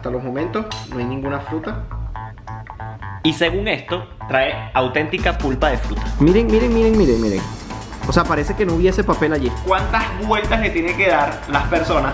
hasta los momentos no hay ninguna fruta. Y según esto, trae auténtica pulpa de fruta. Miren. O sea, parece que no hubiese papel allí. ¿Cuántas vueltas le tiene que dar las personas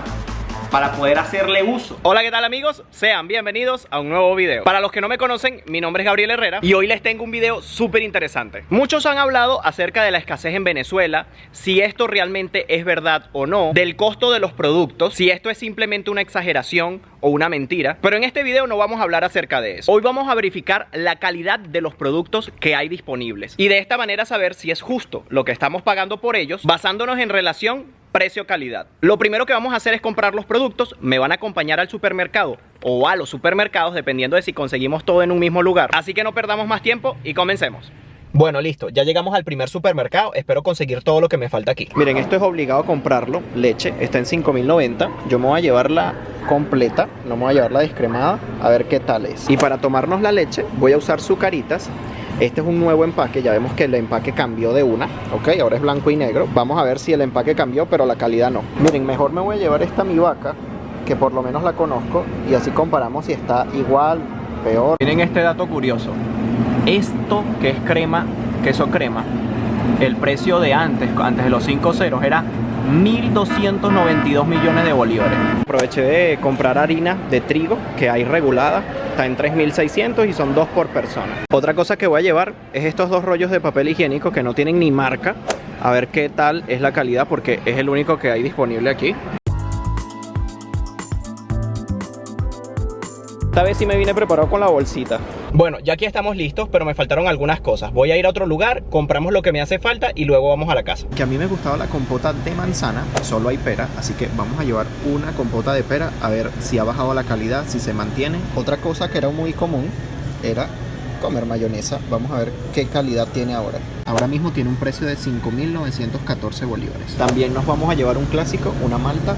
para poder hacerle uso? Hola, ¿qué tal, amigos? Sean bienvenidos a un nuevo video. Para los que no me conocen, mi nombre es Gabriel Herrera y hoy les tengo un video súper interesante. Muchos han hablado acerca de la escasez en Venezuela, si esto realmente es verdad o no, del costo de los productos, si esto es simplemente una exageración o una mentira. Pero en este video no vamos a hablar acerca de eso. Hoy vamos a verificar la calidad de los productos que hay disponibles y de esta manera saber si es justo lo que estamos pagando por ellos, basándonos en relación precio-calidad. Lo primero que vamos a hacer es comprar los productos. Me van a acompañar al supermercado o a los supermercados, dependiendo de si conseguimos todo en un mismo lugar. Así que no perdamos más tiempo y comencemos. Bueno, listo, ya llegamos al primer supermercado. Espero conseguir todo lo que me falta aquí. Miren, esto es obligado a comprarlo. Leche, está en 5.090. Yo me voy a llevar la completa, no me voy a llevar la descremada, a ver qué tal es. Y para tomarnos la leche voy a usar Zucaritas. Este es un nuevo empaque, ya vemos que el empaque cambió de una, ok, ahora es blanco y negro. Vamos a ver si el empaque cambió, pero la calidad no. Miren, mejor me voy a llevar esta Mi Vaca, que por lo menos la conozco, y así comparamos si está igual, peor. Miren este dato curioso. Esto que es crema, queso crema, el precio de antes de los 5 ceros era 1.292 millones de bolívares. Aproveché de comprar harina de trigo que hay regulada, está en 3.600 y son 2 por persona. Otra cosa que voy a llevar es estos 2 rollos de papel higiénico que no tienen ni marca, a ver qué tal es la calidad porque es el único que hay disponible aquí. Esta vez sí me vine preparado con la bolsita. Bueno, ya aquí estamos listos, pero me faltaron algunas cosas. Voy a ir a otro lugar, compramos lo que me hace falta y luego vamos a la casa. Que a mí me gustaba la compota de manzana, solo hay pera, así que vamos a llevar una compota de pera a ver si ha bajado la calidad, si se mantiene. Otra cosa que era muy común era comer mayonesa. Vamos a ver qué calidad tiene ahora. Ahora mismo tiene un precio de 5.914 bolívares. También nos vamos a llevar un clásico, una malta.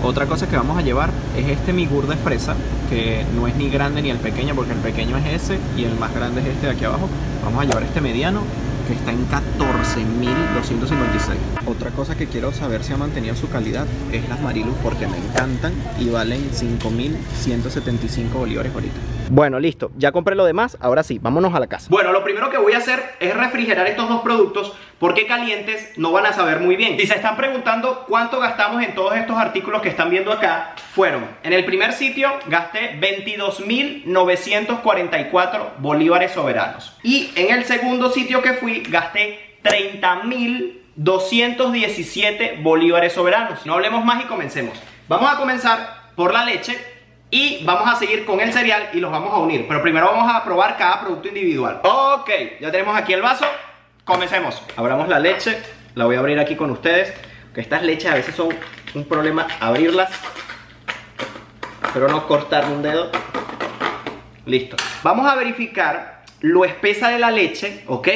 Otra cosa que vamos a llevar es este migur de fresa, que no es ni grande ni el pequeño, porque el pequeño es ese y el más grande es este de aquí abajo. Vamos a llevar este mediano, que está en 14.256. Otra cosa que quiero saber si ha mantenido su calidad es las Mariluz, porque me encantan y valen 5.175 bolívares ahorita. Bueno, listo, ya compré lo demás, ahora sí, vámonos a la casa. Bueno, lo primero que voy a hacer es refrigerar estos 2 productos porque calientes no van a saber muy bien. Si se están preguntando cuánto gastamos en todos estos artículos que están viendo acá, fueron: en el primer sitio gasté 22.944 bolívares soberanos. Y en el segundo sitio que fui gasté 30.217 bolívares soberanos. No hablemos más y comencemos. Vamos a comenzar por la leche y vamos a seguir con el cereal y los vamos a unir. Pero primero vamos a probar cada producto individual. Ok, ya tenemos aquí el vaso. Comencemos. Abramos la leche. La voy a abrir aquí con ustedes, que estas leches a veces son un problema abrirlas. Pero no cortar un dedo. Listo. Vamos a verificar lo espesa de la leche, ¿ok?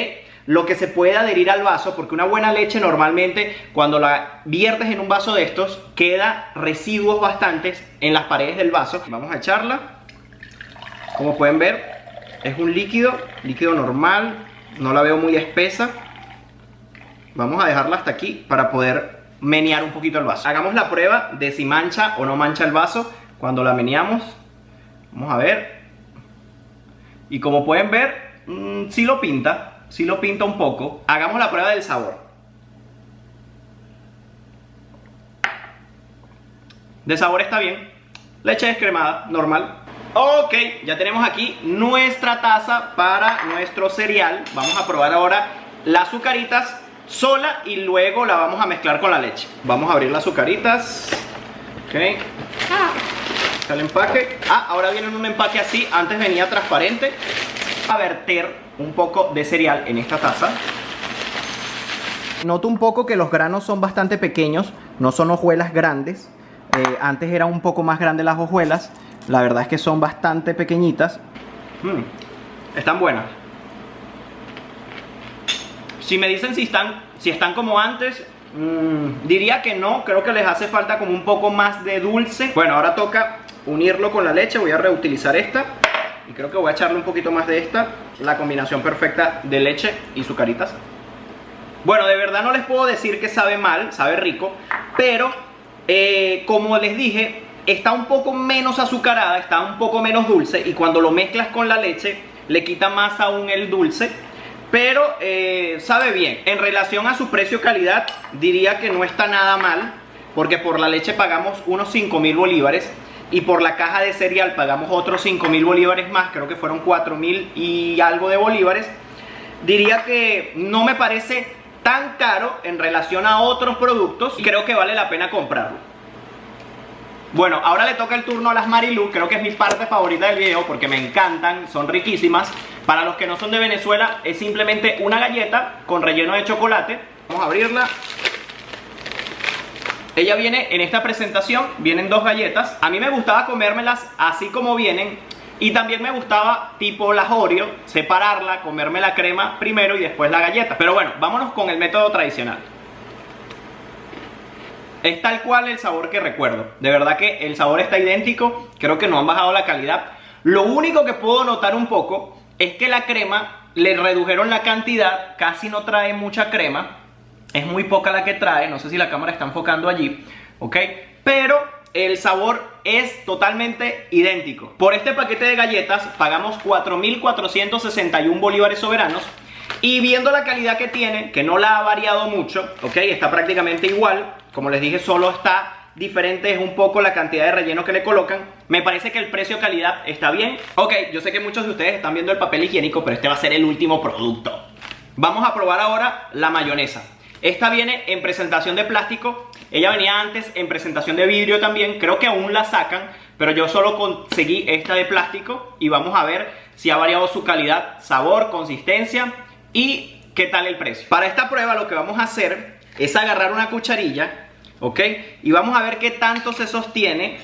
Lo que se puede adherir al vaso, porque una buena leche normalmente cuando la viertes en un vaso de estos queda residuos bastantes en las paredes del vaso. Vamos a echarla. Como pueden ver, es un líquido normal, no la veo muy espesa. Vamos a dejarla hasta aquí para poder menear un poquito el vaso. Hagamos la prueba de si mancha o no mancha el vaso cuando la meneamos. Vamos a ver. Y como pueden ver, sí lo pinta. Si lo pinta un poco. Hagamos la prueba del sabor. De sabor está bien. Leche descremada, normal. Ok, ya tenemos aquí nuestra taza para nuestro cereal. Vamos a probar ahora las Zucaritas sola y luego la vamos a mezclar con la leche. Vamos a abrir las Zucaritas. Ok. Está el empaque. Ahora viene en un empaque así. Antes venía transparente. A verter un poco de cereal en esta taza. Noto un poco que los granos son bastante pequeños, no son hojuelas grandes. Antes eran un poco más grandes las hojuelas. La verdad es que son bastante pequeñitas. Están buenas. Si me dicen si están como antes, diría que no. Creo que les hace falta como un poco más de dulce. Bueno, ahora toca unirlo con la leche. Voy a reutilizar esta. Y creo que voy a echarle un poquito más de esta. La combinación perfecta de leche y Zucaritas. Bueno, de verdad no les puedo decir que sabe mal, sabe rico. Pero, como les dije, está un poco menos azucarada, está un poco menos dulce, y cuando lo mezclas con la leche le quita más aún el dulce, pero sabe bien. En relación a su precio-calidad, diría que no está nada mal, porque por la leche pagamos unos 5.000 bolívares y por la caja de cereal pagamos otros 5.000 bolívares más, creo que fueron 4.000 y algo de bolívares. Diría que no me parece tan caro en relación a otros productos y creo que vale la pena comprarlo. Bueno, ahora le toca el turno a las Marilú. Creo que es mi parte favorita del video porque me encantan, son riquísimas. Para los que no son de Venezuela, es simplemente una galleta con relleno de chocolate. Vamos a abrirla. Ella viene en esta presentación, vienen 2 galletas. A mí me gustaba comérmelas así como vienen. Y también me gustaba, tipo las Oreo, separarla, comerme la crema primero y después la galleta. Pero bueno, vámonos con el método tradicional. Es tal cual el sabor que recuerdo. De verdad que el sabor está idéntico. Creo que no han bajado la calidad. Lo único que puedo notar un poco es que la crema le redujeron la cantidad. Casi no trae mucha crema. Es muy poca la que trae. No sé si la cámara está enfocando allí, ¿ok? Pero el sabor es totalmente idéntico. Por este paquete de galletas pagamos 4.461 bolívares soberanos. Y viendo la calidad que tiene, que no la ha variado mucho, ¿ok? Está prácticamente igual. Como les dije, solo está diferente, es un poco la cantidad de relleno que le colocan. Me parece que el precio-calidad está bien. Ok, yo sé que muchos de ustedes están viendo el papel higiénico, pero este va a ser el último producto. Vamos a probar ahora la mayonesa. Esta viene en presentación de plástico. Ella venía antes en presentación de vidrio también. Creo que aún la sacan, pero yo solo conseguí esta de plástico. Y vamos a ver si ha variado su calidad, sabor, consistencia y qué tal el precio. Para esta prueba lo que vamos a hacer es agarrar una cucharilla, ¿ok? Y vamos a ver qué tanto se sostiene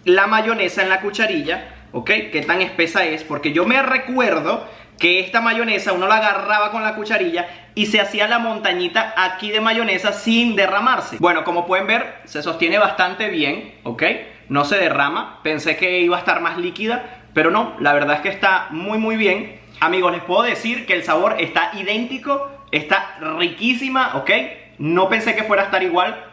la mayonesa en la cucharilla, ¿ok? Qué tan espesa es, porque yo me recuerdo que esta mayonesa uno la agarraba con la cucharilla y se hacía la montañita aquí de mayonesa sin derramarse. Bueno, como pueden ver, se sostiene bastante bien, ¿ok? No se derrama. Pensé que iba a estar más líquida, pero no, la verdad es que está muy bien. Amigos, les puedo decir que el sabor está idéntico, está riquísima, ¿ok? No pensé que fuera a estar igual,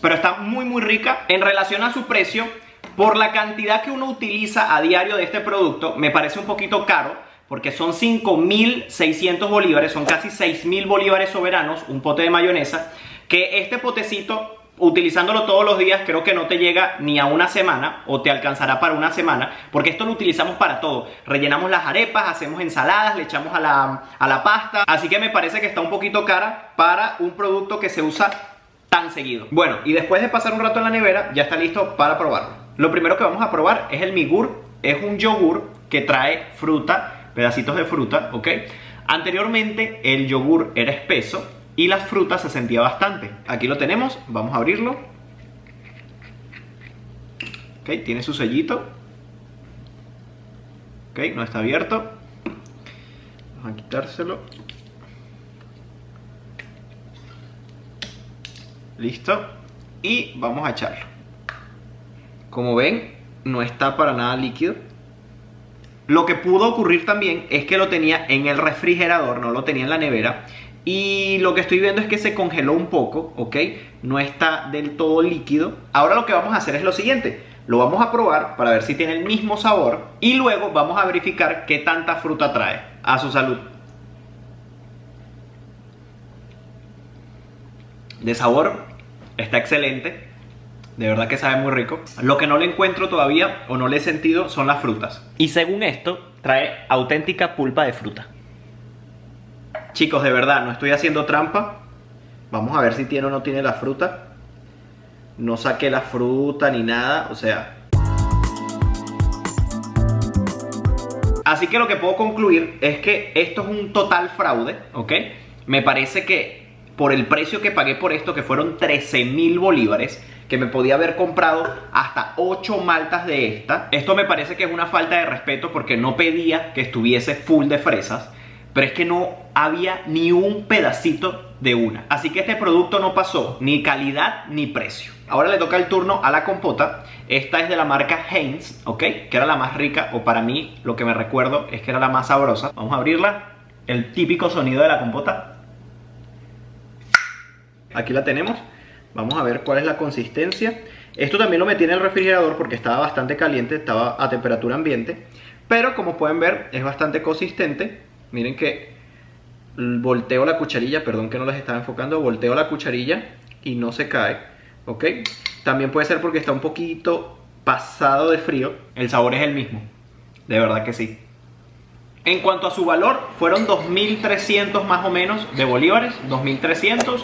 pero está muy rica. En relación a su precio, por la cantidad que uno utiliza a diario de este producto, me parece un poquito caro, porque son 5.600 bolívares, son casi 6.000 bolívares soberanos, un pote de mayonesa, que este potecito, utilizándolo todos los días, creo que no te llega ni a una semana, o te alcanzará para una semana, porque esto lo utilizamos para todo. Rellenamos las arepas, hacemos ensaladas, le echamos a la pasta, así que me parece que está un poquito cara para un producto que se usa tan seguido. Bueno, y después de pasar un rato en la nevera, ya está listo para probarlo. Lo primero que vamos a probar es el Migur. Es un yogur que trae fruta, pedacitos de fruta, ¿ok? Anteriormente el yogur era espeso y las frutas se sentía bastante. Aquí lo tenemos, vamos a abrirlo. Ok, tiene su sellito. Ok, no está abierto. Vamos a quitárselo. Listo. Y vamos a echarlo. Como ven, no está para nada líquido. Lo que pudo ocurrir también es que lo tenía en el refrigerador, no lo tenía en la nevera. Y lo que estoy viendo es que se congeló un poco, ¿ok? No está del todo líquido. Ahora lo que vamos a hacer es lo siguiente. Lo vamos a probar para ver si tiene el mismo sabor. Y luego vamos a verificar qué tanta fruta trae. A su salud. De sabor está excelente. De verdad que sabe muy rico. Lo que no le encuentro todavía o no le he sentido son las frutas. Y según esto, trae auténtica pulpa de fruta. Chicos, de verdad, no estoy haciendo trampa. Vamos a ver si tiene o no tiene la fruta. No saqué la fruta ni nada, o sea. Así que lo que puedo concluir es que esto es un total fraude, ¿ok? Me parece que por el precio que pagué por esto, que fueron 13.000 bolívares, que me podía haber comprado hasta 8 maltas de esta. Esto me parece que es una falta de respeto porque no pedía que estuviese full de fresas, pero es que no había ni un pedacito de una. Así que este producto no pasó ni calidad ni precio. Ahora le toca el turno a la compota. Esta es de la marca Heinz, ¿ok? Que era la más rica, o para mí lo que me recuerdo es que era la más sabrosa. Vamos a abrirla. El típico sonido de la compota. Aquí la tenemos. Vamos a ver cuál es la consistencia. Esto también lo metí en el refrigerador porque estaba bastante caliente, estaba a temperatura ambiente. Pero como pueden ver, es bastante consistente. Miren que volteo la cucharilla, perdón que no les estaba enfocando, volteo la cucharilla y no se cae, ¿ok? También puede ser porque está un poquito pasado de frío. El sabor es el mismo, de verdad que sí. En cuanto a su valor, fueron 2.300 más o menos de bolívares, 2.300.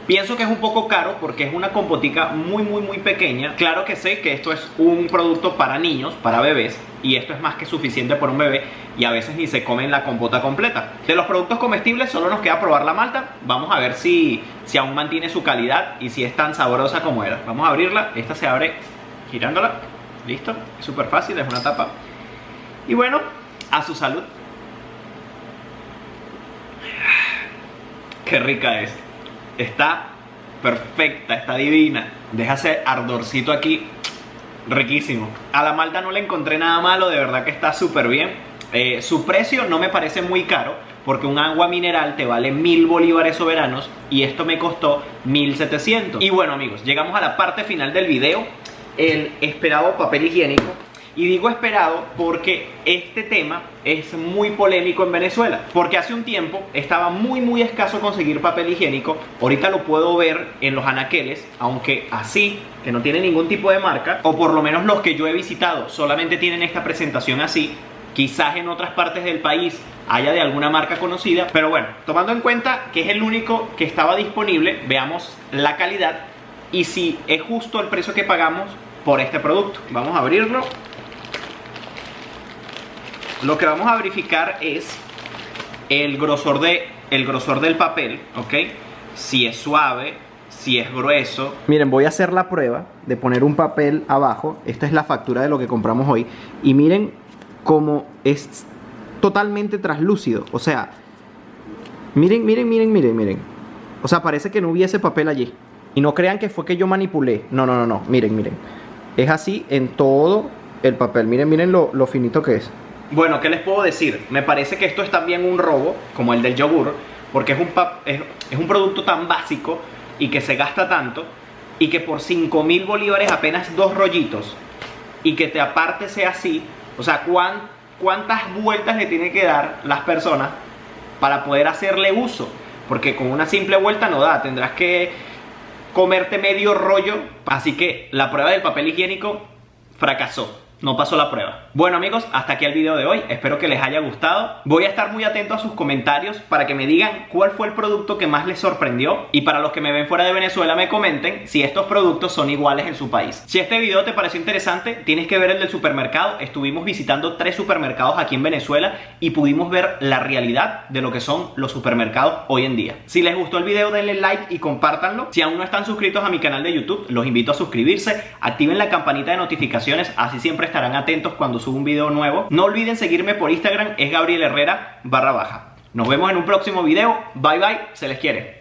Pienso que es un poco caro porque es una compotica muy pequeña. Claro que sé que esto es un producto para niños, para bebés, y esto es más que suficiente por un bebé y a veces ni se comen la compota completa. De los productos comestibles solo nos queda probar la malta. Vamos a ver si aún mantiene su calidad y si es tan sabrosa como era. Vamos a abrirla. Esta se abre girándola. Listo, es súper fácil, es una tapa. Y bueno, a su salud. Qué rica es. Está perfecta, está divina. Deja ese ardorcito aquí. Riquísimo. A la malta no le encontré nada malo, de verdad que está súper bien. Su precio no me parece muy caro, porque un agua mineral te vale 1.000 bolívares soberanos y esto me costó 1.700. Y bueno amigos, llegamos a la parte final del video, el esperado papel higiénico. Y digo esperado porque este tema es muy polémico en Venezuela. Porque hace un tiempo estaba muy escaso conseguir papel higiénico. Ahorita lo puedo ver en los anaqueles, aunque así, que no tiene ningún tipo de marca, o por lo menos los que yo he visitado solamente tienen esta presentación así. Quizás en otras partes del país haya de alguna marca conocida, pero bueno, tomando en cuenta que es el único que estaba disponible, veamos la calidad y si es justo el precio que pagamos por este producto. Vamos a abrirlo. Lo que vamos a verificar es el grosor del papel, ¿ok? Si es suave, si es grueso. Miren, voy a hacer la prueba de poner un papel abajo. Esta es la factura de lo que compramos hoy. Y miren cómo es totalmente translúcido. O sea, miren. O sea, parece que no hubiese papel allí. Y no crean que fue que yo manipulé. No. Miren. Es así en todo el papel. Miren lo finito que es. Bueno, ¿qué les puedo decir? Me parece que esto es también un robo, como el del yogur, porque es un producto tan básico y que se gasta tanto, y que por 5.000 bolívares apenas 2 rollitos, y que te aparte sea así. O sea, ¿cuántas vueltas le tienen que dar las personas para poder hacerle uso? Porque con una simple vuelta no da, tendrás que comerte medio rollo. Así que la prueba del papel higiénico fracasó. No pasó la prueba. Bueno amigos, hasta aquí el video de hoy. Espero que les haya gustado. Voy a estar muy atento a sus comentarios para que me digan cuál fue el producto que más les sorprendió. Y para los que me ven fuera de Venezuela me comenten si estos productos son iguales en su país. Si este video te pareció interesante, tienes que ver el del supermercado. Estuvimos visitando 3 supermercados aquí en Venezuela y pudimos ver la realidad de lo que son los supermercados hoy en día. Si les gustó el video, denle like y compártanlo. Si aún no están suscritos a mi canal de YouTube, los invito a suscribirse. Activen la campanita de notificaciones, así siempre estarán atentos cuando suba un video nuevo. No olviden seguirme por Instagram, es Gabriel Herrera _. Nos vemos en un próximo video. Bye, se les quiere.